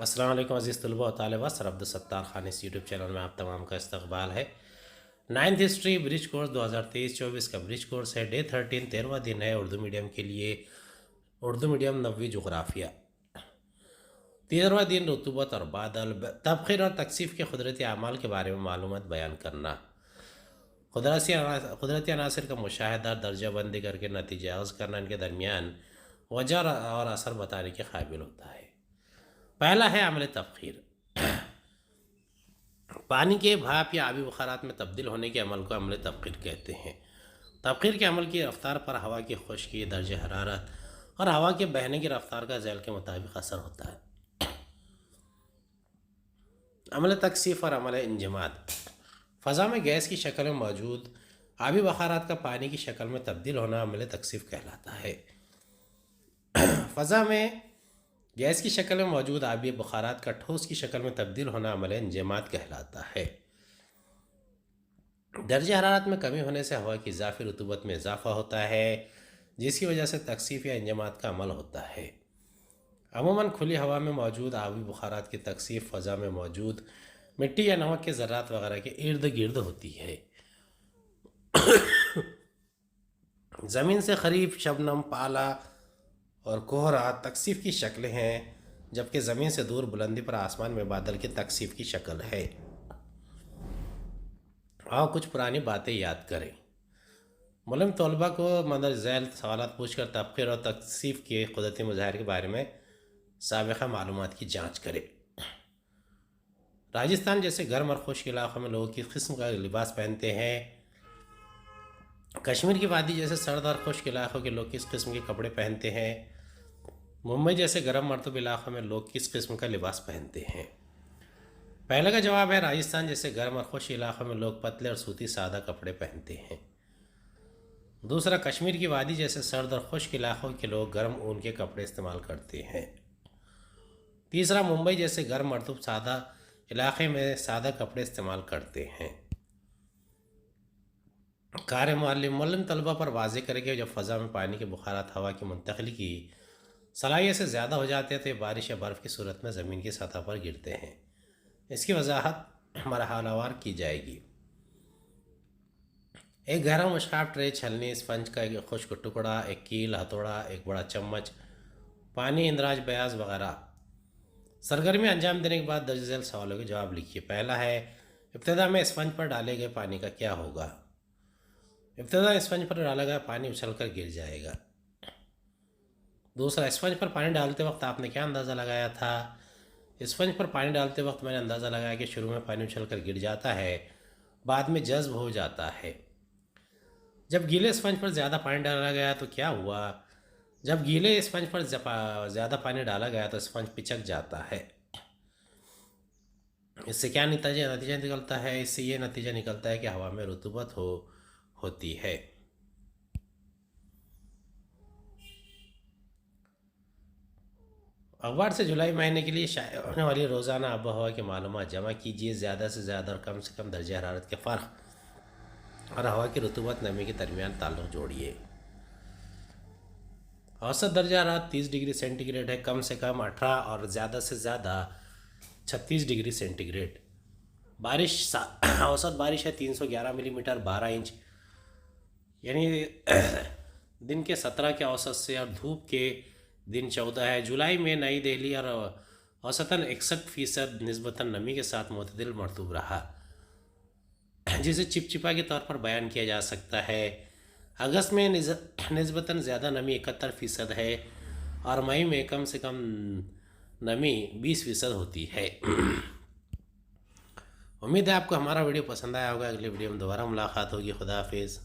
अस्सलाम वालेकुम अज़ीज़ तलबा और तालिबात। सर अब्दुलसत्तार खान इस यूट्यूब चैनल में आप तमाम का इस्तकबाल है। 9th हिस्ट्री ब्रिज कोर्स 2023-24 का ब्रिज कोर्स है। डे 13 13वां दिन है उर्दू मीडियम के लिए। उर्दू मीडियम नवी जोग्राफिया। 13वां दिन रतूबत और बादल, तबखीर और तकसीफ़ के कुदरती अमाल के बारे में मालूमात बयान करना, कुदरती अनासर का मुशाहिदा दर्जा बंदी करके नतीजे अख़ज़ करना, इनके दरमियान वजह और असर बताने के काबिल होता है। पहला है अमल तबखीर। पानी के भाप या आबी बुखारात में तब्दील होने के अमल को अमल तबखीर कहते हैं। तबखीर के अमल की रफ्तार पर हवा की खुश्की, दर्ज हरारत और हवा के बहने की रफ्तार का झैल के मुताबिक असर होता है। अमल तकसीफ़ और अमल इंजमाद। फ़ज़ा में गैस की शक्ल में मौजूद आबी बुखारात का पानी की शक्ल में तब्दील होना अमल तकसीफ़ कहलाता है। फ़ज़ा में गैस की शक्ल में मौजूद आबी बुखारात का ठोस की शक्ल में तब्दील होना अमल इंजमाद कहलाता है। दर्ज हरारत में कमी होने से हवा की इजाफी रतूबत में इजाफा होता है, जिसकी वजह से तकसीफ़ या इंजमाद का अमल होता है। अमूमन खुली हवा में मौजूद आबी बुखारात की तकसीफ़ फ़ज़ा में मौजूद मिट्टी या नमक के ज़र्रात वगैरह के इर्द गिर्द होती है। ज़मीन से करीब शबनम, पाला और कोहरा तकसीफ़ की शक्लें हैं, जबकि ज़मीन से दूर बुलंदी पर आसमान में बादल की तकसीफ़ की शक्ल है। आओ कुछ पुरानी बातें याद करें। मुलम तलबा को मदर झैल सवालात पूछकर तबखीर और तकसीफ़ के कुदरती मज़ाहिर के बारे में साबिक़ा मालूमात की जाँच करें। राजस्थान जैसे गर्म और खुश्क इलाक़ों में लोग किस किस्म का लिबास पहनते हैं। कश्मीर की वादी जैसे सर्द और खुश्क इलाक़ों के लोग किस किस्म के कपड़े पहनते हैं। मुंबई जैसे गर्म मरतूब इलाक़ों में लोग किस किस्म का लिबास पहनते हैं। पहले का जवाब है राजस्थान जैसे गर्म और खुश्क इलाक़ों में लोग पतले और सूती सादा कपड़े पहनते हैं। दूसरा, कश्मीर की वादी जैसे सर्द और खुश्क इलाक़ों के लोग गर्म ऊन के कपड़े इस्तेमाल करते हैं। तीसरा, मुंबई जैसे गर्म मरतूब सादा इलाक़े में सादा कपड़े इस्तेमाल करते हैं। कार मुअल्लिम तलबा पर वाज़ेह करेंगे जब फ़ज़ा में पानी के बुखारात हवा की मुंतक़ली की सलाहियत से ज़्यादा हो जाते हैं तो ये बारिश या बर्फ़ की सूरत में ज़मीन की सतह पर गिरते हैं। इसकी वजाहत मरहलावार की जाएगी। एक गहरा मुश्काब ट्रे, छलनी, स्पंज का एक खुश्क टुकड़ा, एक कील, हथौड़ा, एक बड़ा चम्मच, पानी, इंदराज, बयाज वगैरह। सरगर्मी अंजाम देने के बाद दर्ज झैल सवालों के जवाब लिखिए। पहला है, इब्तिदा में स्पंज पर डाले गए पानी का क्या होगा। इब्तिदा स्पंज पर डाला गया पानी उछलकर गिर जाएगा। दूसरा, स्पंज पर पानी डालते वक्त आपने क्या अंदाज़ा लगाया था। स्पंज पर पानी डालते वक्त मैंने अंदाज़ा लगाया कि शुरू में पानी उछलकर गिर जाता है, बाद में जज्ब हो जाता है। जब गीले स्पंज पर ज़्यादा पानी डाला गया तो क्या हुआ। जब गीले स्पंज पर ज़्यादा पानी डाला गया तो स्पंज पिचक जाता है। इससे क्या नतीजा निकलता है। इससे ये नतीजा निकलता है कि हवा में रतूबत होती है। अखबार से जुलाई महीने के लिए शाये होने वाली रोज़ाना आब हवा की मालूमात जमा कीजिए। ज़्यादा से ज़्यादा और कम से कम दर्जा हरारत के फ़र्क और हवा की रतूबत नमी के दरमियान ताल्लुक़ जोड़िए। औसत दर्जा हरारत 30 डिग्री सेंटीग्रेड है, कम से कम 18 और ज़्यादा से ज़्यादा 36 डिग्री सेंटीग्रेड। औसत बारिश है 311 मिलीमीटर 12 इंच, यानी दिन के 17 के औसत से, और धूप के दिन 14 है। जुलाई में नई दिल्ली और औसतन 61% निस्बतन नमी के साथ मुतदिल मरतूब रहा, जिसे चिपचिपा के तौर पर बयान किया जा सकता है। अगस्त में निस्बतन ज़्यादा नमी 71% है, और मई में कम से कम नमी 20% होती है। उम्मीद है आपको हमारा वीडियो पसंद आया होगा। अगले वीडियो में दोबारा मुलाकात होगी। खुदा हाफिज़।